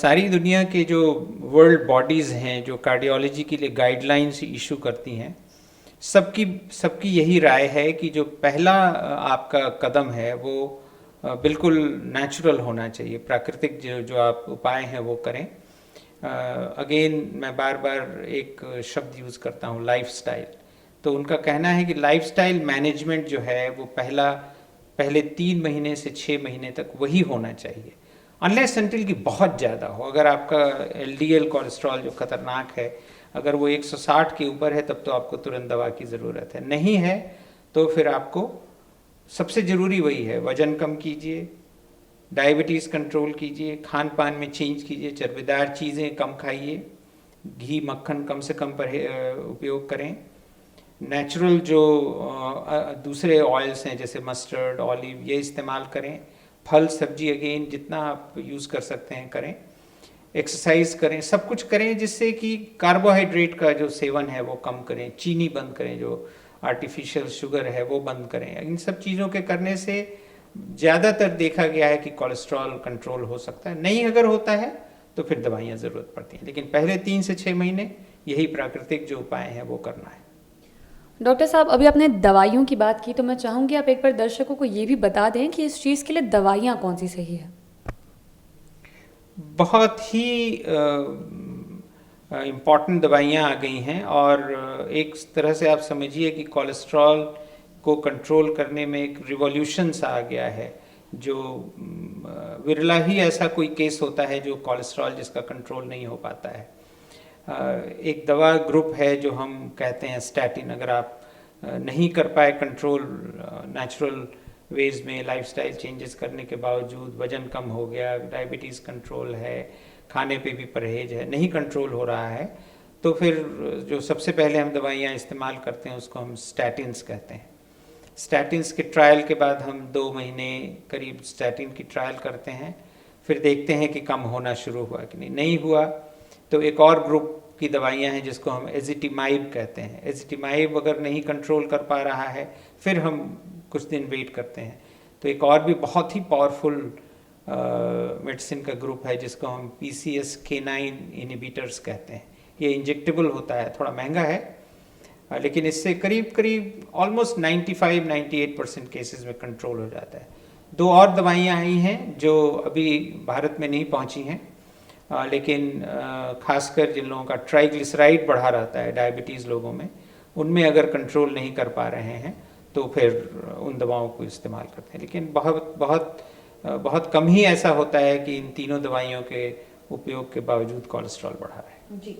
सारी दुनिया के जो वर्ल्ड बॉडीज़ हैं जो कार्डियोलॉजी के लिए गाइडलाइंस इशू करती हैं, सबकी सबकी यही राय है कि जो पहला आपका कदम है वो बिल्कुल नेचुरल होना चाहिए, प्राकृतिक जो जो आप उपाय हैं वो करें। अगेन मैं बार बार एक शब्द यूज़ करता हूँ, लाइफस्टाइल। तो उनका कहना है कि लाइफस्टाइल मैनेजमेंट जो है वो पहले 3 महीने से 6 महीने तक वही होना चाहिए, अनलेस अनटिल की बहुत ज़्यादा हो। अगर आपका एलडीएल कोलेस्ट्रॉल जो खतरनाक है, अगर वो 160 के ऊपर है तब तो आपको तुरंत दवा की ज़रूरत है। नहीं है तो फिर आपको सबसे ज़रूरी वही है, वज़न कम कीजिए, डायबिटीज़ कंट्रोल कीजिए, खान पान में चेंज कीजिए, चर्बीदार चीज़ें कम खाइए, घी मक्खन कम से कम पर उपयोग करें, नेचुरल जो दूसरे ऑयल्स हैं जैसे मस्टर्ड, ऑलिव, ये इस्तेमाल करें, फल सब्जी अगेन जितना आप यूज़ कर सकते हैं करें, एक्सरसाइज करें, सब कुछ करें जिससे कि कार्बोहाइड्रेट का जो सेवन है वो कम करें, चीनी बंद करें, जो आर्टिफिशियल शुगर है वो बंद करें। इन सब चीज़ों के करने से ज़्यादातर देखा गया है कि कोलेस्ट्रॉल कंट्रोल हो सकता है। नहीं अगर होता है तो फिर दवाइयाँ ज़रूरत पड़ती हैं, लेकिन पहले 3 से 6 महीने यही प्राकृतिक जो उपाय हैं वो करना है। डॉक्टर साहब, अभी आपने दवाइयों की बात की तो मैं चाहूँगी आप एक बार दर्शकों को ये भी बता दें कि इस चीज़ के लिए दवाइयाँ कौन सी सही है। बहुत ही इम्पॉर्टेंट दवाइयाँ आ गई हैं और एक तरह से आप समझिए कि कोलेस्ट्रॉल को कंट्रोल करने में एक रिवॉल्यूशन सा आ गया है। जो विरला ही ऐसा कोई केस होता है जो कोलेस्ट्रॉल जिसका कंट्रोल नहीं हो पाता है। एक दवा ग्रुप है जो हम कहते हैं स्टैटिन। अगर आप नहीं कर पाए कंट्रोल नेचुरल वेज में, लाइफस्टाइल चेंजेस करने के बावजूद वजन कम हो गया, डायबिटीज़ कंट्रोल है, खाने पे भी परहेज है, नहीं कंट्रोल हो रहा है, तो फिर जो सबसे पहले हम दवाइयाँ इस्तेमाल करते हैं उसको हम स्टैटिन्स कहते हैं। स्टैटिन्स के ट्रायल के बाद हम 2 महीने करीब स्टैटिन की ट्रायल करते हैं, फिर देखते हैं कि कम होना शुरू हुआ कि नहीं हुआ तो एक और ग्रुप की दवाइयाँ हैं जिसको हम एजिटिमाइब कहते हैं। एजिटिमाइब अगर नहीं कंट्रोल कर पा रहा है फिर हम कुछ दिन वेट करते हैं। तो एक और भी बहुत ही पावरफुल मेडिसिन का ग्रुप है जिसको हम PCSK9 इनहिबिटर्स कहते हैं। ये इंजेक्टेबल होता है, थोड़ा महंगा है, लेकिन इससे करीब करीब ऑलमोस्ट 95-98% केसेस में कंट्रोल हो जाता है। 2 और दवाइयाँ आई हैं जो अभी भारत में नहीं पहुँची हैं, लेकिन खासकर जिन लोगों का ट्राइग्लिसराइड बढ़ा रहता है डायबिटीज़ लोगों में, उनमें अगर कंट्रोल नहीं कर पा रहे हैं तो फिर उन दवाओं को इस्तेमाल करते हैं। लेकिन बहुत कम ही ऐसा होता है कि इन तीनों दवाइयों के उपयोग के बावजूद कोलेस्ट्रॉल बढ़ा है। जी।